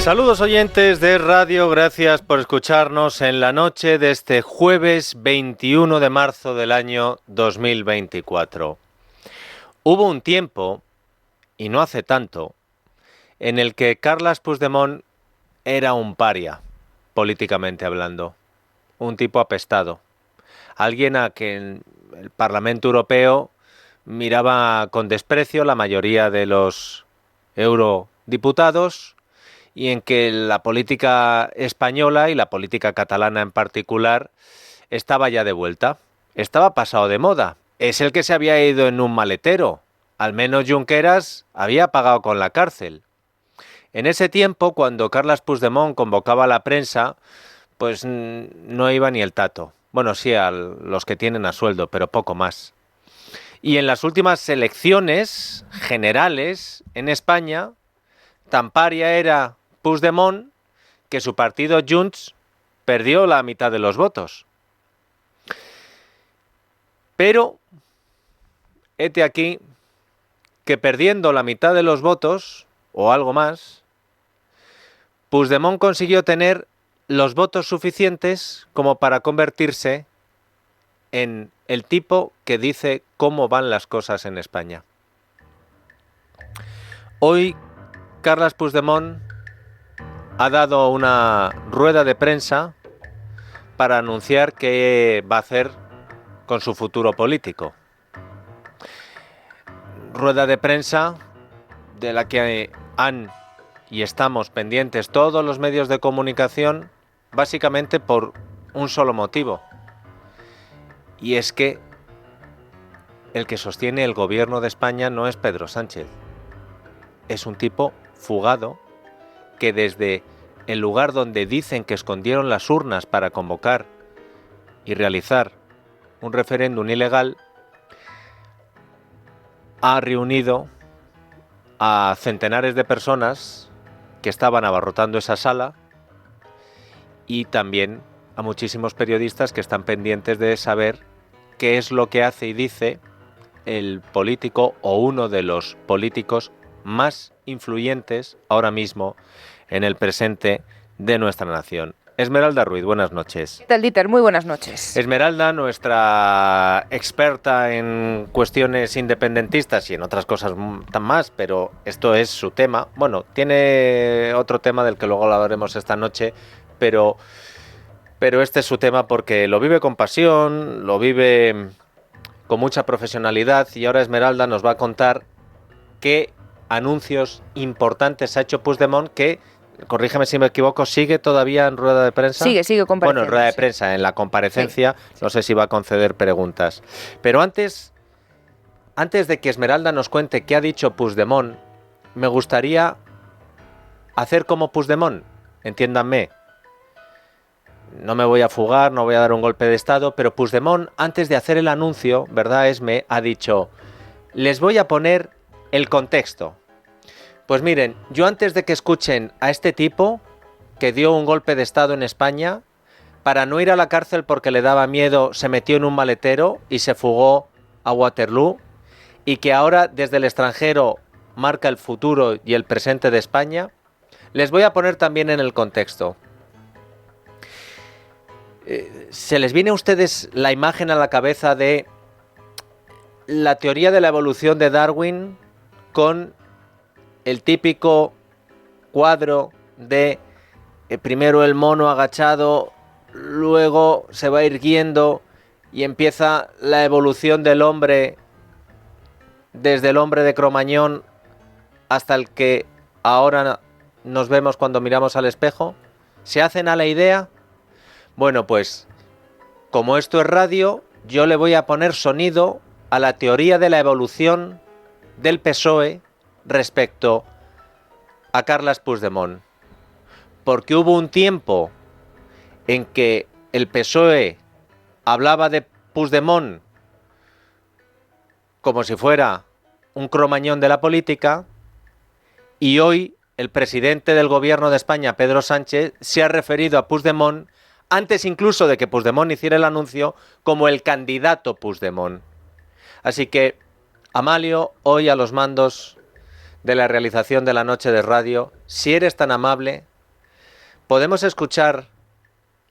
Saludos oyentes de radio, gracias por escucharnos en la noche de este jueves 21 de marzo del año 2024. Hubo un tiempo, y no hace tanto, en el que Carles Puigdemont era un paria, políticamente hablando, un tipo apestado, alguien a quien el Parlamento Europeo miraba con desprecio, la mayoría de los eurodiputados, y en que la política española y la política catalana en particular estaba ya de vuelta, estaba pasado de moda. Es el que se había ido en un maletero, al menos Junqueras había pagado con la cárcel. En ese tiempo, cuando Carles Puigdemont convocaba a la prensa, pues no iba ni el tato. Bueno, sí, a los que tienen a sueldo, pero poco más. Y en las últimas elecciones generales en España, tan paria era Puigdemont que su partido Junts perdió la mitad de los votos. Pero, hete aquí, que perdiendo la mitad de los votos, o algo más, Puigdemont consiguió tener los votos suficientes como para convertirse en el tipo que dice cómo van las cosas en España. Hoy, Carles Puigdemont ha dado una rueda de prensa para anunciar qué va a hacer con su futuro político. Rueda de prensa de la que han y estamos pendientes todos los medios de comunicación, básicamente por un solo motivo. Y es que el que sostiene el gobierno de España no es Pedro Sánchez. Es un tipo fugado que desde el lugar donde dicen que escondieron las urnas para convocar y realizar un referéndum ilegal, ha reunido a centenares de personas que estaban abarrotando esa sala y también a muchísimos periodistas que están pendientes de saber qué es lo que hace y dice el político o uno de los políticos más influyentes ahora mismo en el presente de nuestra nación. Esmeralda Ruiz, buenas noches. ¿Qué tal, Dieter? Muy buenas noches. Esmeralda, nuestra experta en cuestiones independentistas y en otras cosas más, pero esto es su tema. Bueno, tiene otro tema del que luego hablaremos esta noche, pero este es su tema porque lo vive con pasión, lo vive con mucha profesionalidad y ahora Esmeralda nos va a contar qué anuncios importantes ha hecho Puigdemont que, corrígeme si me equivoco, ¿sigue todavía en rueda de prensa? Sigue compareciendo. Bueno, en rueda de prensa, en la comparecencia, sí. No sé si va a conceder preguntas. Pero antes de que Esmeralda nos cuente qué ha dicho Puigdemont, me gustaría hacer como Puigdemont, entiéndanme. No me voy a fugar, no voy a dar un golpe de estado, pero Puigdemont, antes de hacer el anuncio, ¿verdad, Esme? Ha dicho, les voy a poner el contexto. Pues miren, yo antes de que escuchen a este tipo que dio un golpe de estado en España, para no ir a la cárcel porque le daba miedo, se metió en un maletero y se fugó a Waterloo, y que ahora desde el extranjero marca el futuro y el presente de España, les voy a poner también en el contexto. ¿Se les viene a ustedes la imagen a la cabeza de la teoría de la evolución de Darwin con el típico cuadro de primero el mono agachado, luego se va irguiendo y empieza la evolución del hombre desde el hombre de Cromañón hasta el que ahora nos vemos cuando miramos al espejo? ¿Se hacen a la idea? Bueno, pues como esto es radio, yo le voy a poner sonido a la teoría de la evolución del PSOE respecto a Carles Puigdemont. Porque hubo un tiempo en que el PSOE hablaba de Puigdemont como si fuera un cromañón de la política, y hoy el presidente del gobierno de España, Pedro Sánchez, se ha referido a Puigdemont, antes incluso de que Puigdemont hiciera el anuncio, como el candidato Puigdemont. Así que, Amalio, hoy a los mandos de la realización de la noche de radio, si eres tan amable, ¿Podemos escuchar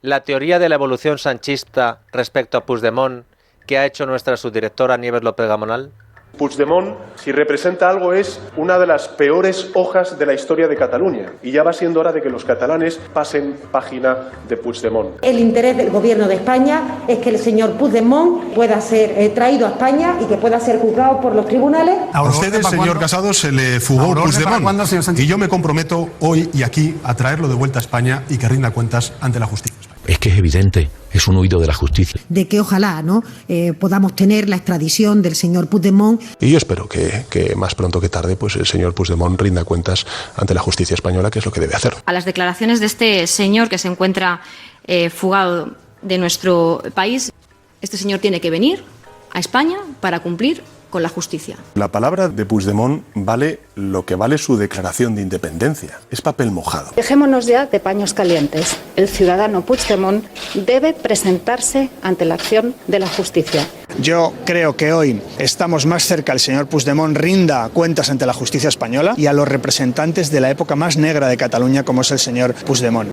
la teoría de la evolución sanchista respecto a Puigdemont que ha hecho nuestra subdirectora Nieves López Gamonal? Puigdemont, si representa algo, es una de las peores hojas de la historia de Cataluña. Y ya va siendo hora de que los catalanes pasen página de Puigdemont. El interés del Gobierno de España es que el señor Puigdemont pueda ser traído a España y que pueda ser juzgado por los tribunales. A ustedes, señor Casado, se le fugó Puigdemont. Y yo me comprometo hoy y aquí a traerlo de vuelta a España y que rinda cuentas ante la justicia. Es que es evidente, es un huido de la justicia. De que ojalá podamos tener la extradición del señor Puigdemont. Y yo espero que más pronto que tarde pues el señor Puigdemont rinda cuentas ante la justicia española, que es lo que debe hacer. A las declaraciones de este señor que se encuentra fugado de nuestro país, este señor tiene que venir a España para cumplir con la justicia. La palabra de Puigdemont vale lo que vale su declaración de independencia. Es papel mojado. Dejémonos ya de paños calientes. El ciudadano Puigdemont debe presentarse ante la acción de la justicia. Yo creo que hoy estamos más cerca al señor Puigdemont rinda cuentas ante la justicia española y a los representantes de la época más negra de Cataluña, como es el señor Puigdemont.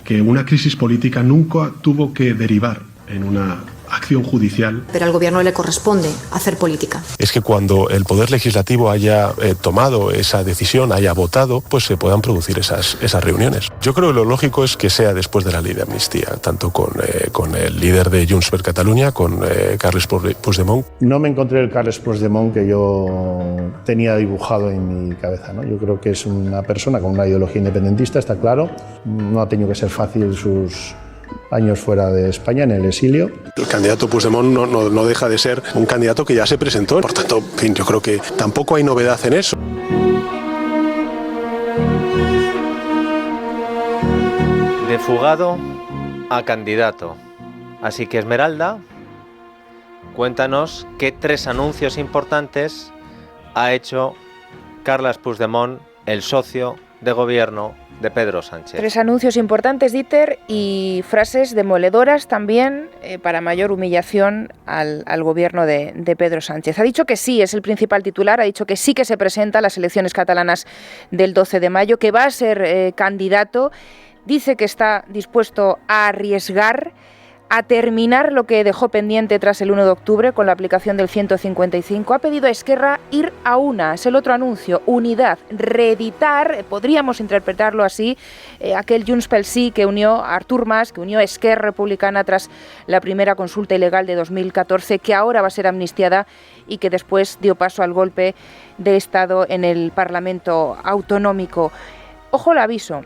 Que una crisis política nunca tuvo que derivar en una acción judicial. Pero al gobierno le corresponde hacer política. Es que cuando el Poder Legislativo haya tomado esa decisión, haya votado, pues se puedan producir esas reuniones. Yo creo que lo lógico es que sea después de la ley de amnistía, tanto con el líder de Junts per Catalunya, con Carles Puigdemont. No me encontré el Carles Puigdemont que yo tenía dibujado en mi cabeza, ¿no? Yo creo que es una persona con una ideología independentista, está claro. No ha tenido que ser fácil sus años fuera de España, en el exilio. El candidato Puigdemont no deja de ser un candidato que ya se presentó. Por tanto, en fin, yo creo que tampoco hay novedad en eso. De fugado a candidato. Así que, Esmeralda, cuéntanos qué 3 anuncios importantes ha hecho Carles Puigdemont, el socio de gobierno de Pedro Sánchez. 3 anuncios importantes, Dieter, y frases demoledoras también para mayor humillación al gobierno de Pedro Sánchez. Ha dicho que sí, es el principal titular, ha dicho que sí que se presenta a las elecciones catalanas del 12 de mayo, que va a ser candidato, dice que está dispuesto a arriesgar, a terminar lo que dejó pendiente tras el 1 de octubre con la aplicación del 155. Ha pedido a Esquerra ir a una, es el otro anuncio, unidad, reeditar, podríamos interpretarlo así, aquel Junts pel Sí que unió a Artur Mas, que unió a Esquerra Republicana tras la primera consulta ilegal de 2014, que ahora va a ser amnistiada y que después dio paso al golpe de Estado en el Parlamento Autonómico. Ojo al aviso,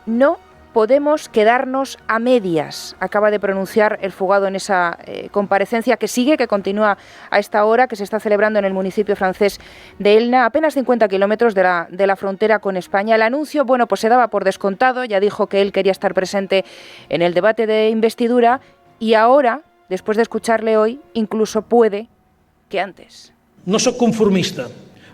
no podemos quedarnos a medias, acaba de pronunciar el fugado en esa comparecencia que sigue, que continúa a esta hora, que se está celebrando en el municipio francés de Elna, apenas 50 kilómetros de la frontera con España. El anuncio, bueno, pues se daba por descontado, ya dijo que él quería estar presente en el debate de investidura y ahora, después de escucharle hoy, incluso puede que antes. No soy conformista,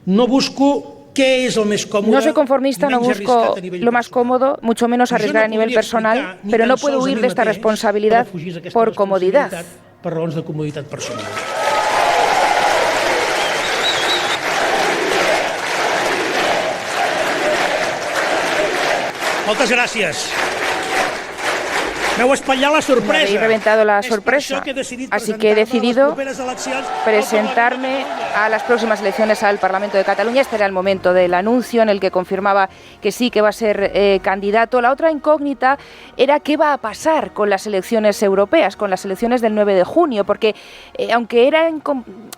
no busco... No soy conformista, no busco lo más cómodo, mucho menos arriesgar a nivel personal, pero no puedo huir de esta responsabilidad por comodidad. Per raons de comoditat personal. Moltes gràcies. M'heu espatllat la sorpresa. Me habéis reventado la sorpresa, así que he decidido presentarme a las próximas elecciones al Parlamento de Cataluña. Este era el momento del anuncio en el que confirmaba que sí, que va a ser candidato. La otra incógnita era qué va a pasar con las elecciones europeas, con las elecciones del 9 de junio, porque aunque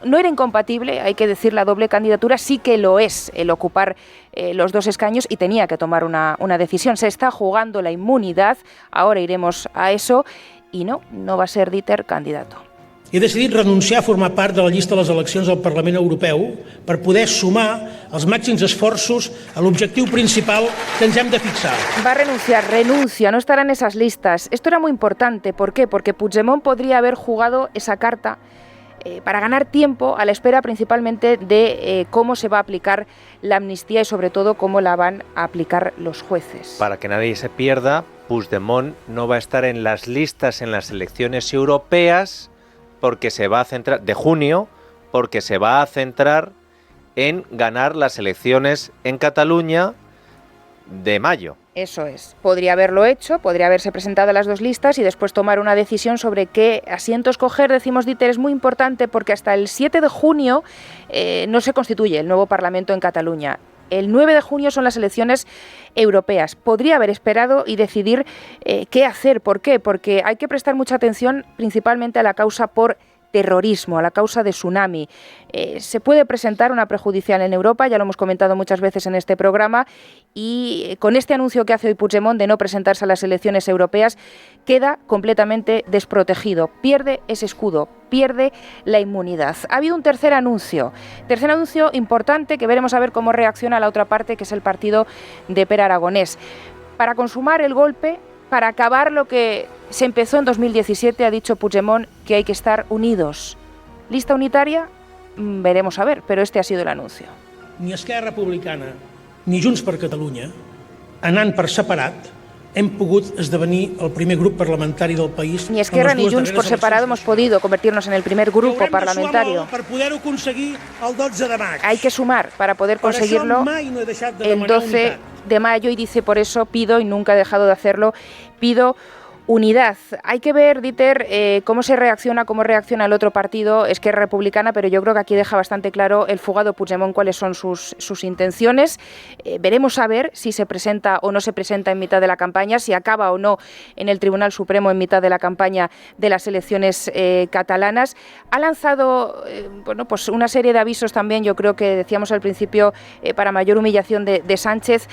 no era incompatible, hay que decir, la doble candidatura, sí que lo es el ocupar los 2 escaños y tenía que tomar una decisión. Se está jugando la inmunidad, ahora iremos a eso, y no va a ser Dieter candidato. He decidit renunciar a formar part de la llista de les eleccions al Parlament Europeu per poder sumar els màxims esforços a l'objectiu principal que ens hem de fixar. Va a renuncia, no estará en esas listas. Esto era muy importante. ¿Por qué? Porque Puigdemont podría haber jugado esa carta para ganar tiempo a la espera principalmente de cómo se va a aplicar la amnistía y sobre todo cómo la van a aplicar los jueces. Para que nadie se pierda, Puigdemont no va a estar en las listas en las elecciones europeas porque se va a centrar, de junio, porque se va a centrar en ganar las elecciones en Cataluña de mayo. Eso es. Podría haberlo hecho, podría haberse presentado las dos listas y después tomar una decisión sobre qué asientos coger. Decimos, Dieter, es muy importante porque hasta el 7 de junio no se constituye el nuevo Parlamento en Cataluña. El 9 de junio son las elecciones europeas. Podría haber esperado y decidir qué hacer. ¿Por qué? Porque hay que prestar mucha atención principalmente a la causa por terrorismo, a la causa de Tsunami. Se puede presentar una prejudicial en Europa, ya lo hemos comentado muchas veces en este programa, y con este anuncio que hace hoy Puigdemont de no presentarse a las elecciones europeas, queda completamente desprotegido, pierde ese escudo, pierde la inmunidad. Ha habido un tercer anuncio importante que veremos a ver cómo reacciona la otra parte, que es el partido de Pere Aragonés. Para consumar el golpe, para acabar lo que se empezó en 2017, ha dicho Puigdemont que hay que estar unidos. ¿Lista unitaria? Veremos a ver, pero este ha sido el anuncio. Ni Esquerra Republicana ni Junts per Catalunya, anant per separat, hem pogut esdevenir el primer grup parlamentari del país. Ni Esquerra ni Junts por separado hemos podido convertirnos en el primer grupo parlamentario. Hay que sumar para poder conseguirlo el 12 de mayo y dice, por eso pido, y nunca he dejado de hacerlo, pido unidad. Hay que ver, Dieter, cómo reacciona el otro partido, Esquerra Republicana, pero yo creo que aquí deja bastante claro el fugado Puigdemont cuáles son sus intenciones. Veremos a ver si se presenta o no se presenta en mitad de la campaña, si acaba o no en el Tribunal Supremo en mitad de la campaña de las elecciones catalanas. Ha lanzado pues una serie de avisos también, yo creo que decíamos al principio, para mayor humillación de Sánchez,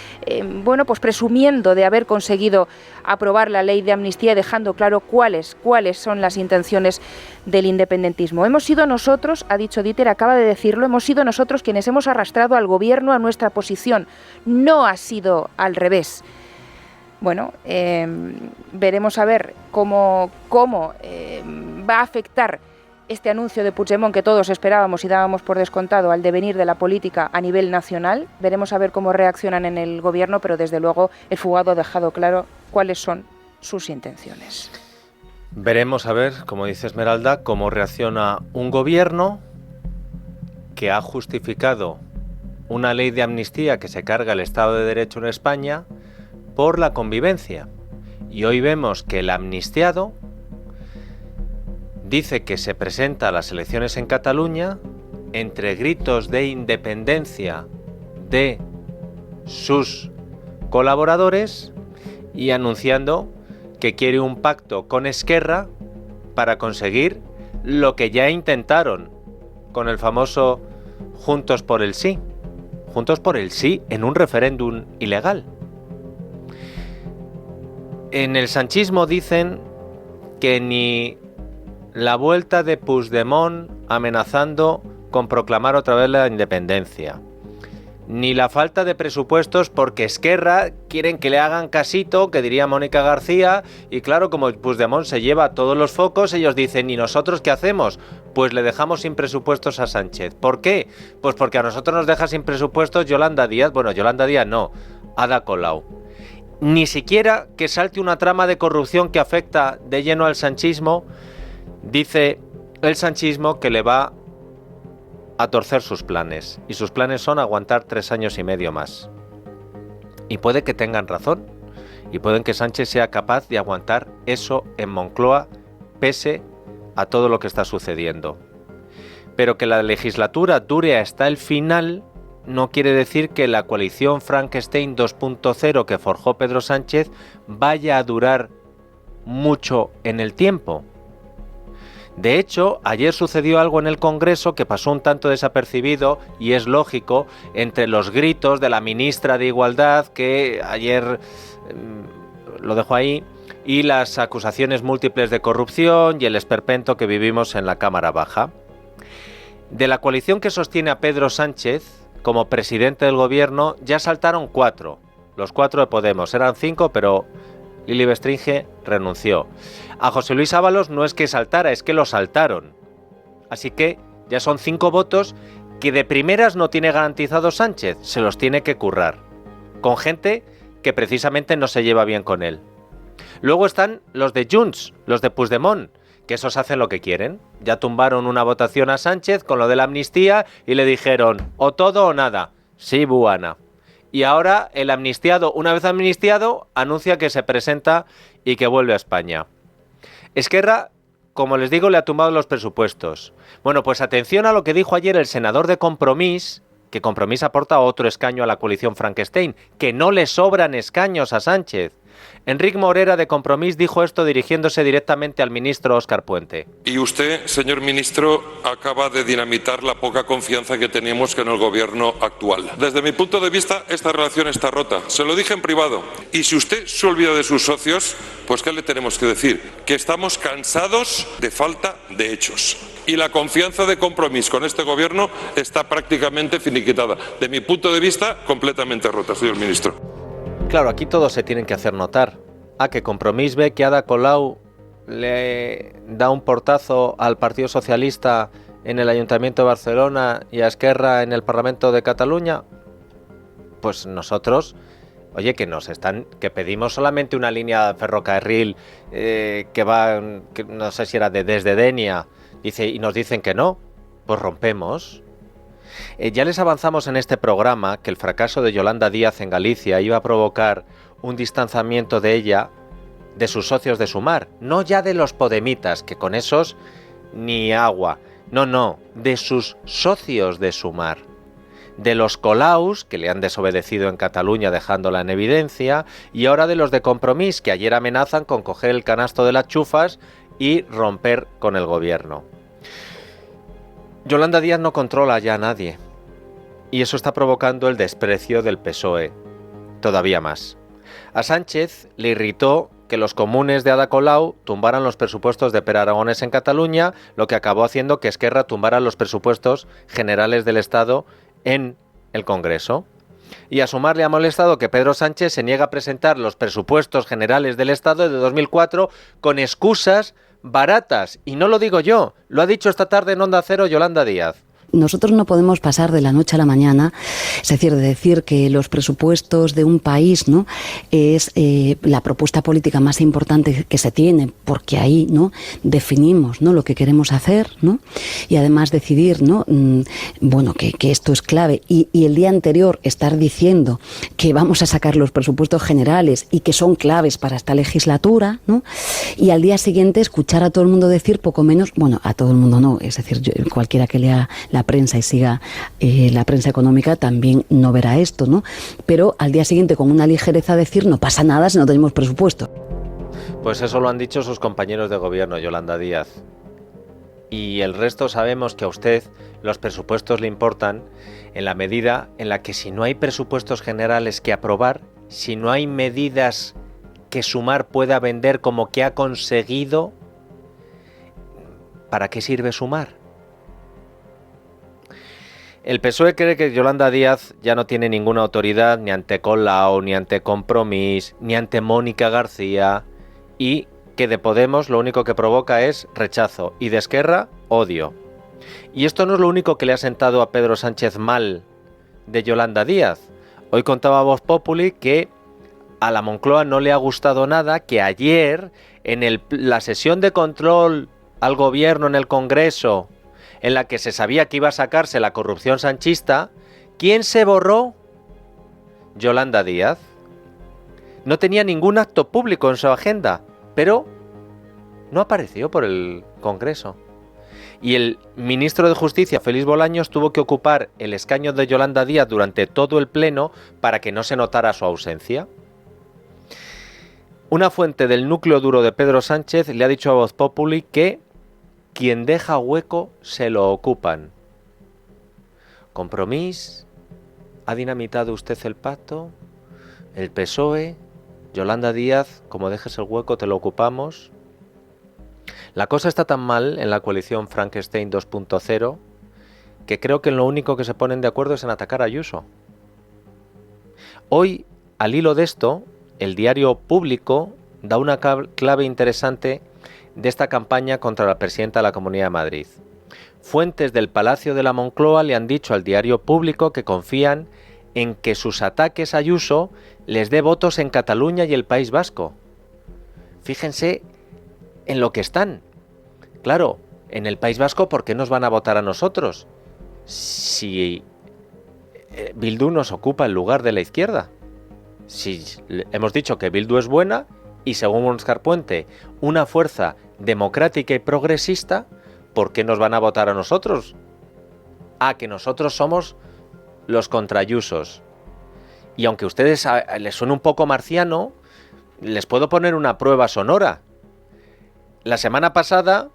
pues presumiendo de haber conseguido aprobar la ley de amnistía, dejando claro cuáles son las intenciones del independentismo. Hemos sido nosotros, ha dicho Dieter, acaba de decirlo, hemos sido nosotros quienes hemos arrastrado al gobierno a nuestra posición. No ha sido al revés. Bueno, veremos a ver cómo va a afectar este anuncio de Puigdemont que todos esperábamos y dábamos por descontado al devenir de la política a nivel nacional. Veremos a ver cómo reaccionan en el gobierno, pero desde luego el fugado ha dejado claro cuáles son sus intenciones. Veremos a ver, como dice Esmeralda, cómo reacciona un gobierno que ha justificado una ley de amnistía que se carga el Estado de Derecho en España por la convivencia. Y hoy vemos que el amnistiado dice que se presenta a las elecciones en Cataluña entre gritos de independencia de sus colaboradores y anunciando que quiere un pacto con Esquerra para conseguir lo que ya intentaron con el famoso Juntos por el Sí. Juntos por el Sí en un referéndum ilegal. En el sanchismo dicen que ni la vuelta de Puigdemont amenazando con proclamar otra vez la independencia, ni la falta de presupuestos porque Esquerra quieren que le hagan casito, que diría Mónica García, y claro, como Puigdemont se lleva todos los focos, ellos dicen, ¿y nosotros qué hacemos? Pues le dejamos sin presupuestos a Sánchez. ¿Por qué? Pues porque a nosotros nos deja sin presupuestos Yolanda Díaz, Yolanda Díaz no, Ada Colau. Ni siquiera que salte una trama de corrupción que afecta de lleno al sanchismo. Dice el sanchismo que le va a torcer sus planes, y sus planes son aguantar 3 años y medio más. Y puede que tengan razón, y pueden que Sánchez sea capaz de aguantar eso en Moncloa, pese a todo lo que está sucediendo. Pero que la legislatura dure hasta el final no quiere decir que la coalición Frankenstein 2.0 que forjó Pedro Sánchez vaya a durar mucho en el tiempo. De hecho, ayer sucedió algo en el Congreso que pasó un tanto desapercibido, y es lógico, entre los gritos de la ministra de Igualdad, que ayer lo dejó ahí, y las acusaciones múltiples de corrupción y el esperpento que vivimos en la Cámara Baja. De la coalición que sostiene a Pedro Sánchez como presidente del gobierno ya saltaron 4, los 4 de Podemos, eran 5, pero Lili Bestringe renunció. A José Luis Ábalos no es que saltara, es que lo saltaron. Así que ya son 5 votos que de primeras no tiene garantizados Sánchez, se los tiene que currar, con gente que precisamente no se lleva bien con él. Luego están los de Junts, los de Puigdemont, que esos hacen lo que quieren. Ya tumbaron una votación a Sánchez con lo de la amnistía y le dijeron o todo o nada. Sí, buana. Y ahora el amnistiado, una vez amnistiado, anuncia que se presenta y que vuelve a España. Esquerra, como les digo, le ha tumbado los presupuestos. Bueno, pues atención a lo que dijo ayer el senador de Compromís, que Compromís aporta otro escaño a la coalición Frankenstein, que no le sobran escaños a Sánchez. Enric Morera de Compromís dijo esto dirigiéndose directamente al ministro Óscar Puente. Y usted, señor ministro, acaba de dinamitar la poca confianza que teníamos con el gobierno actual. Desde mi punto de vista, esta relación está rota. Se lo dije en privado. Y si usted se olvida de sus socios, pues ¿qué le tenemos que decir? Que estamos cansados de falta de hechos. Y la confianza de Compromís con este gobierno está prácticamente finiquitada. De mi punto de vista, completamente rota, señor ministro. Claro, aquí todos se tienen que hacer notar. Que Compromís ve que Ada Colau le da un portazo al Partido Socialista en el Ayuntamiento de Barcelona y a Esquerra en el Parlamento de Cataluña. Pues nosotros, oye, que pedimos solamente una línea de ferrocarril que va, que no sé si era desde Denia, y nos dicen que no, pues rompemos. Ya les avanzamos en este programa que el fracaso de Yolanda Díaz en Galicia iba a provocar un distanciamiento de ella de sus socios de Sumar, no ya de los podemitas, que con esos ni agua, no, de sus socios de Sumar, de los Colaus, que le han desobedecido en Cataluña dejándola en evidencia, y ahora de los de Compromís, que ayer amenazan con coger el canasto de las chufas y romper con el gobierno. Yolanda Díaz no controla ya a nadie, y eso está provocando el desprecio del PSOE, todavía más. A Sánchez le irritó que los comunes de Ada Colau tumbaran los presupuestos de Pere Aragonés en Cataluña, lo que acabó haciendo que Esquerra tumbara los presupuestos generales del Estado en el Congreso. Y a Sumar le ha molestado que Pedro Sánchez se niega a presentar los presupuestos generales del Estado de 2004 con excusas baratas. Y no lo digo yo, lo ha dicho esta tarde en Onda Cero Yolanda Díaz. Nosotros no podemos pasar de la noche a la mañana, es decir, de decir que los presupuestos de un país, ¿no?, es la propuesta política más importante que se tiene, porque ahí, ¿no?, definimos, ¿no?, lo que queremos hacer, ¿no?, y además decidir, ¿no?, bueno, que esto es clave, y el día anterior estar diciendo que vamos a sacar los presupuestos generales y que son claves para esta legislatura, ¿no?, y al día siguiente escuchar a todo el mundo decir poco menos, bueno, a todo el mundo no, es decir, cualquiera que lea la prensa y siga la prensa económica también no verá esto, ¿no? Pero al día siguiente con una ligereza decir no pasa nada si no tenemos presupuesto. Pues eso lo han dicho sus compañeros de gobierno, Yolanda Díaz. Y el resto sabemos que a usted los presupuestos le importan en la medida en la que si no hay presupuestos generales que aprobar, si no hay medidas que Sumar pueda vender como que ha conseguido, ¿para qué sirve Sumar? El PSOE cree que Yolanda Díaz ya no tiene ninguna autoridad ni ante Colau, ni ante Compromís, ni ante Mónica García, y que de Podemos lo único que provoca es rechazo y de Esquerra odio. Y esto no es lo único que le ha sentado a Pedro Sánchez mal de Yolanda Díaz. Hoy contaba Voz Populi que a la Moncloa no le ha gustado nada que ayer en la sesión de control al gobierno en el Congreso, en la que se sabía que iba a sacarse la corrupción sanchista, ¿quién se borró? Yolanda Díaz. No tenía ningún acto público en su agenda, pero no apareció por el Congreso. Y el ministro de Justicia, Félix Bolaños, tuvo que ocupar el escaño de Yolanda Díaz durante todo el pleno para que no se notara su ausencia. Una fuente del núcleo duro de Pedro Sánchez le ha dicho a Voz Populi que quien deja hueco se lo ocupan. Compromís, ¿ha dinamitado usted el pacto? El PSOE, Yolanda Díaz, como dejes el hueco te lo ocupamos. La cosa está tan mal en la coalición Frankenstein 2.0 que creo que lo único que se ponen de acuerdo es en atacar a Ayuso. Hoy, al hilo de esto, el diario Público da una clave interesante de esta campaña contra la presidenta de la Comunidad de Madrid. Fuentes del Palacio de la Moncloa le han dicho al diario Público que confían en que sus ataques a Ayuso les dé votos en Cataluña y el País Vasco. Fíjense en lo que están. Claro, en el País Vasco, ¿por qué nos van a votar a nosotros? Si Bildu nos ocupa el lugar de la izquierda. Si hemos dicho que Bildu es buena y, según Óscar Puente, una fuerza democrática y progresista, ¿por qué nos van a votar a nosotros? Que nosotros somos los contrayusos. Y aunque a ustedes les suene un poco marciano, les puedo poner una prueba sonora. La semana pasada,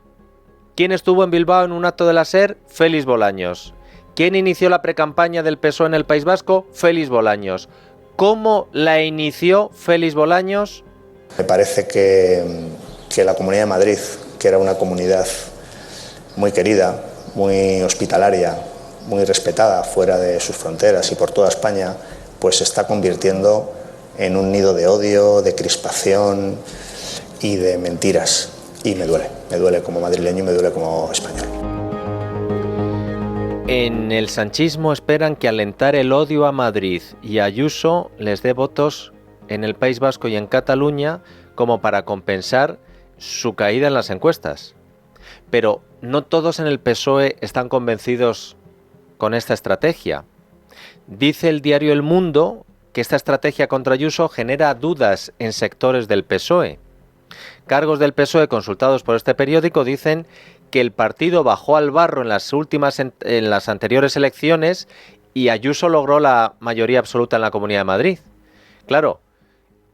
¿quién estuvo en Bilbao en un acto de la SER? Félix Bolaños. ¿Quién inició la precampaña del PSOE en el País Vasco? Félix Bolaños. ¿Cómo la inició Félix Bolaños? Me parece que la Comunidad de Madrid, que era una comunidad muy querida, muy hospitalaria, muy respetada fuera de sus fronteras y por toda España, pues se está convirtiendo en un nido de odio, de crispación y de mentiras. Y me duele como madrileño y me duele como español. En el sanchismo esperan que alentar el odio a Madrid y a Ayuso les dé votos en el País Vasco y en Cataluña como para compensar su caída en las encuestas. Pero no todos en el PSOE están convencidos con esta estrategia. Dice el diario El Mundo que esta estrategia contra Ayuso genera dudas en sectores del PSOE. Cargos del PSOE consultados por este periódico dicen que el partido bajó al barro en las anteriores elecciones y Ayuso logró la mayoría absoluta en la Comunidad de Madrid. Claro,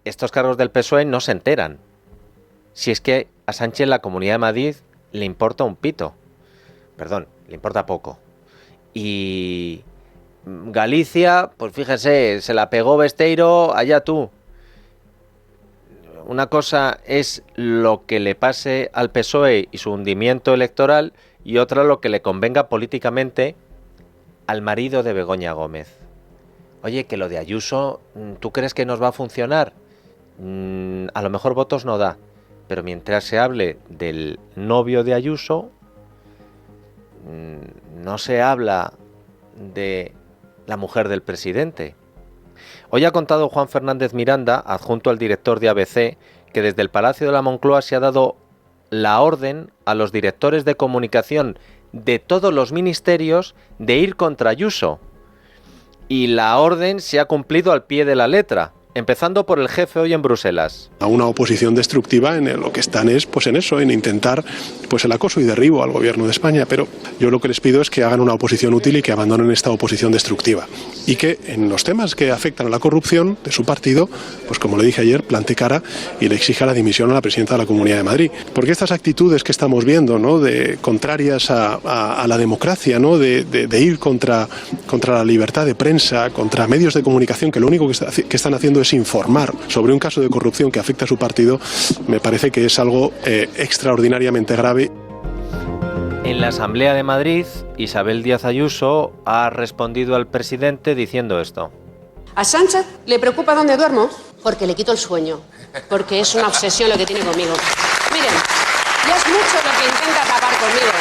estos cargos del PSOE no se enteran. Si es que a Sánchez la Comunidad de Madrid le importa un pito. Perdón, le importa poco. Y Galicia, pues fíjese, se la pegó Besteiro, allá tú. Una cosa es lo que le pase al PSOE y su hundimiento electoral y otra lo que le convenga políticamente al marido de Begoña Gómez. Oye, que lo de Ayuso, ¿tú crees que nos va a funcionar? A lo mejor votos no da, pero mientras se hable del novio de Ayuso, no se habla de la mujer del presidente. Hoy ha contado Juan Fernández Miranda, adjunto al director de ABC, que desde el Palacio de la Moncloa se ha dado la orden a los directores de comunicación de todos los ministerios de ir contra Ayuso. Y la orden se ha cumplido al pie de la letra, empezando por el jefe hoy en Bruselas. A una oposición destructiva en lo que están es pues en eso, en intentar pues el acoso y derribo al gobierno de España, pero yo lo que les pido es que hagan una oposición útil y que abandonen esta oposición destructiva y que en los temas que afectan a la corrupción de su partido, pues como le dije ayer, plante cara y le exija la dimisión a la presidenta de la Comunidad de Madrid, porque estas actitudes que estamos viendo, ¿no?, de contrarias a la democracia, ¿no?, de ir contra la libertad de prensa, contra medios de comunicación que lo único que están haciendo es informar sobre un caso de corrupción que afecta a su partido, me parece que es algo extraordinariamente grave. En la Asamblea de Madrid, Isabel Díaz Ayuso ha respondido al presidente diciendo esto. A Sánchez le preocupa dónde duermo porque le quito el sueño, porque es una obsesión lo que tiene conmigo. Miren, ya es mucho lo que intenta tapar conmigo.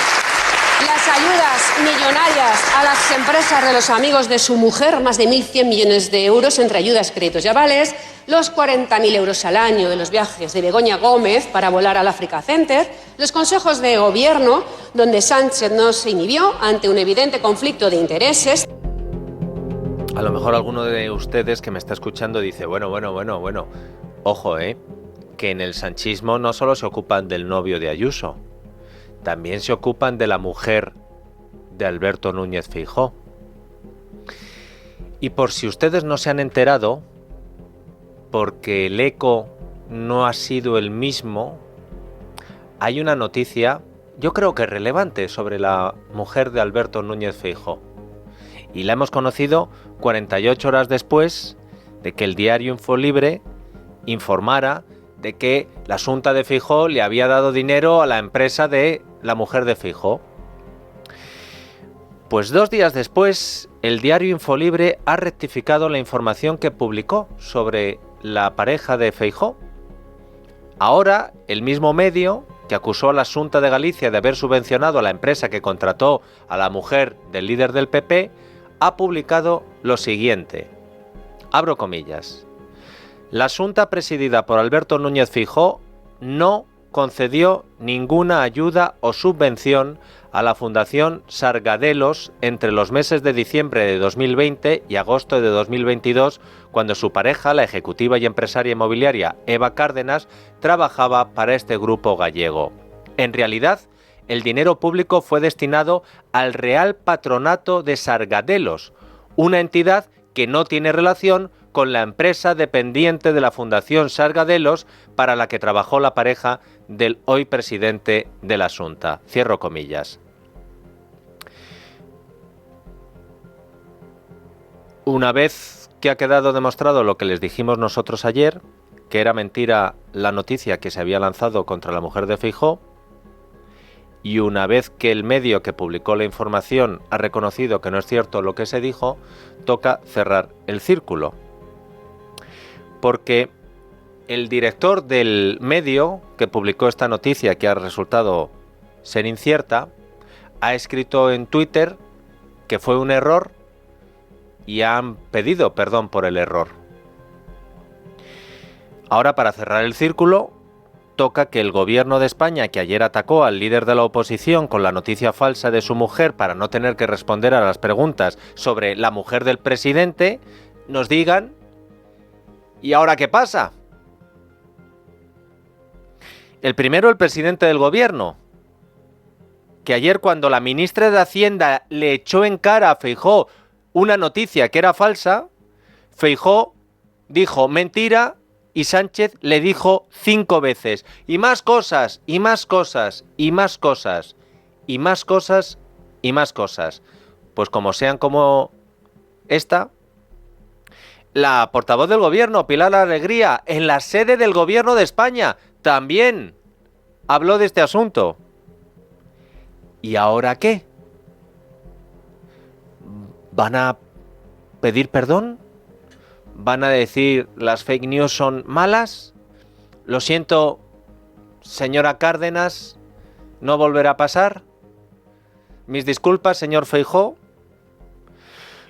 Las ayudas millonarias a las empresas de los amigos de su mujer, más de 1.100 millones de euros entre ayudas, créditos y avales, los 40.000 euros al año de los viajes de Begoña Gómez para volar al Africa Center, los consejos de gobierno donde Sánchez no se inhibió ante un evidente conflicto de intereses. A lo mejor alguno de ustedes que me está escuchando dice, bueno, ojo, que en el sanchismo no solo se ocupan del novio de Ayuso, también se ocupan de la mujer de Alberto Núñez Feijóo. Y por si ustedes no se han enterado, porque el eco no ha sido el mismo, hay una noticia, yo creo que relevante, sobre la mujer de Alberto Núñez Feijóo. Y la hemos conocido 48 horas después de que el diario Infolibre informara de que la Xunta de Feijóo le había dado dinero a la empresa de la mujer de Feijóo. Pues 2 días después, el diario Infolibre ha rectificado la información que publicó sobre la pareja de Feijóo. Ahora, el mismo medio que acusó a la Xunta de Galicia de haber subvencionado a la empresa que contrató a la mujer del líder del PP, ha publicado lo siguiente. Abro comillas. La Xunta presidida por Alberto Núñez Feijóo no concedió ninguna ayuda o subvención a la Fundación Sargadelos entre los meses de diciembre de 2020 y agosto de 2022, cuando su pareja, la ejecutiva y empresaria inmobiliaria Eva Cárdenas, trabajaba para este grupo gallego. En realidad, el dinero público fue destinado al Real Patronato de Sargadelos, una entidad que no tiene relación con la empresa dependiente de la Fundación Sargadelos para la que trabajó la pareja del hoy presidente de la Xunta. Cierro comillas. Una vez que ha quedado demostrado lo que les dijimos nosotros ayer, que era mentira la noticia que se había lanzado contra la mujer de Feijóo, y una vez que el medio que publicó la información ha reconocido que no es cierto lo que se dijo, toca cerrar el círculo. Porque el director del medio que publicó esta noticia, que ha resultado ser incierta, ha escrito en Twitter que fue un error y han pedido perdón por el error. Ahora, para cerrar el círculo, toca que el gobierno de España, que ayer atacó al líder de la oposición con la noticia falsa de su mujer para no tener que responder a las preguntas sobre la mujer del presidente, nos digan: ¿y ahora qué pasa? El primero, el presidente del gobierno, que ayer, cuando la ministra de Hacienda le echó en cara a Feijóo una noticia que era falsa, Feijóo dijo mentira y Sánchez le dijo 5 veces, y más cosas, y más cosas, y más cosas, y más cosas, y más cosas. Pues como sean como esta, la portavoz del gobierno, Pilar Alegría, en la sede del gobierno de España, también habló de este asunto. ¿Y ahora qué? ¿Van a pedir perdón? ¿Van a decir las fake news son malas? Lo siento, señora Cárdenas, ¿no volverá a pasar? Mis disculpas, señor Feijóo.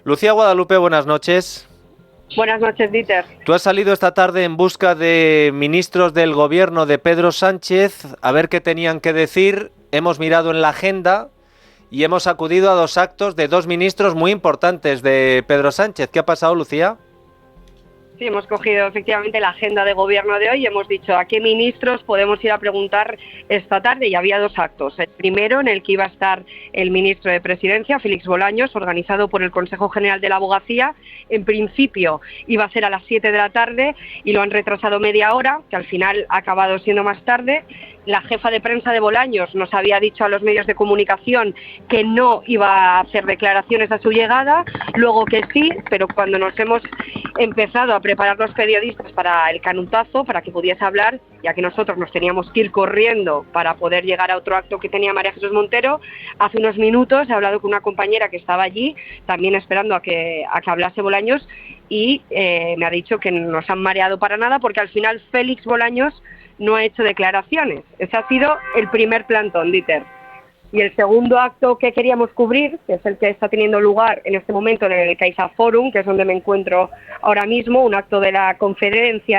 Lucía Guadalupe, buenas noches. Buenas noches, Dieter. Tú has salido esta tarde en busca de ministros del gobierno de Pedro Sánchez, a ver qué tenían que decir. Hemos mirado en la agenda y hemos acudido a 2 actos de 2 ministros muy importantes de Pedro Sánchez. ¿Qué ha pasado, Lucía? Sí, hemos cogido efectivamente la agenda de gobierno de hoy y hemos dicho a qué ministros podemos ir a preguntar esta tarde, y había 2 actos. El primero, en el que iba a estar el ministro de Presidencia, Félix Bolaños, organizado por el Consejo General de la Abogacía. En principio iba a ser a las 7 de la tarde y lo han retrasado media hora, que al final ha acabado siendo más tarde. La jefa de prensa de Bolaños nos había dicho a los medios de comunicación que no iba a hacer declaraciones a su llegada, luego que sí, pero cuando nos hemos empezado a preparar los periodistas para el canutazo, para que pudiese hablar, ya que nosotros nos teníamos que ir corriendo para poder llegar a otro acto que tenía María Jesús Montero, hace unos minutos he hablado con una compañera que estaba allí, también esperando a que hablase Bolaños, y me ha dicho que no nos han mareado para nada, porque al final Félix Bolaños no ha hecho declaraciones. Ese ha sido el primer plantón, Dieter. Y el segundo acto que queríamos cubrir, que es el que está teniendo lugar en este momento en el Caixa Forum, que es donde me encuentro ahora mismo, un acto de la Confederación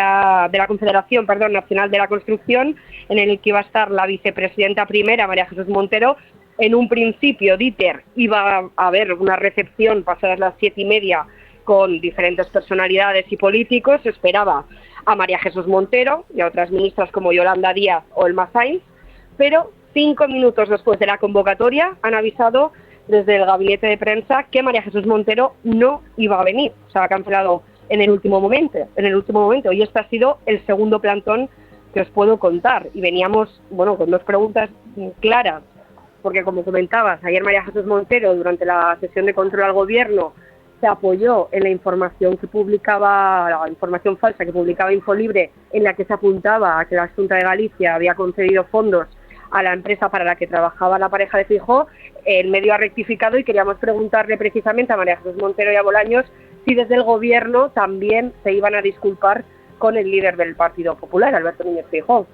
Nacional de la Construcción, en el que iba a estar la vicepresidenta primera, María Jesús Montero. En un principio, Dieter, iba a haber una recepción pasadas las 7:30 con diferentes personalidades y políticos. Se esperaba a María Jesús Montero y a otras ministras como Yolanda Díaz o Elma Sainz, pero 5 minutos después de la convocatoria han avisado desde el gabinete de prensa que María Jesús Montero no iba a venir. Se ha cancelado en el último momento, y este ha sido el segundo plantón que os puedo contar. Y veníamos, con 2 preguntas claras, porque como comentabas, ayer María Jesús Montero, durante la sesión de control al gobierno, se apoyó en la información falsa que publicaba Infolibre, en la que se apuntaba a que la Xunta de Galicia había concedido fondos a la empresa para la que trabajaba la pareja de Feijóo. El medio ha rectificado y queríamos preguntarle precisamente a María Jesús Montero y a Bolaños si desde el gobierno también se iban a disculpar con el líder del Partido Popular, Alberto Núñez Feijóo.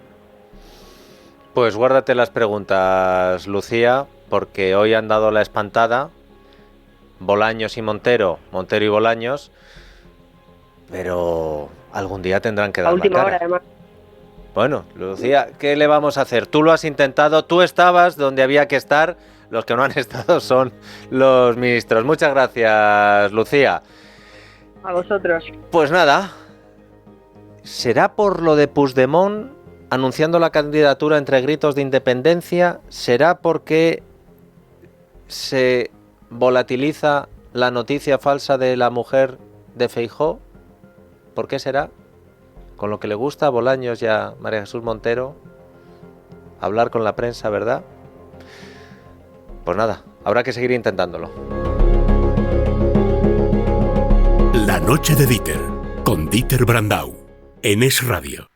Pues guárdate las preguntas, Lucía, porque hoy han dado la espantada Bolaños y Montero y Bolaños, pero algún día tendrán que dar la cara. Última hora, además. Bueno, Lucía, ¿qué le vamos a hacer? Tú lo has intentado, tú estabas donde había que estar, los que no han estado son los ministros. Muchas gracias, Lucía. A vosotros. Pues nada, ¿será por lo de Puigdemont anunciando la candidatura entre gritos de independencia? ¿Será porque se volatiliza la noticia falsa de la mujer de Feijóo? ¿Por qué será? Con lo que le gusta a Bolaños y a María Jesús Montero, hablar con la prensa, ¿verdad? Pues nada, habrá que seguir intentándolo. La noche de Dieter, con Dieter Brandau, en Es Radio.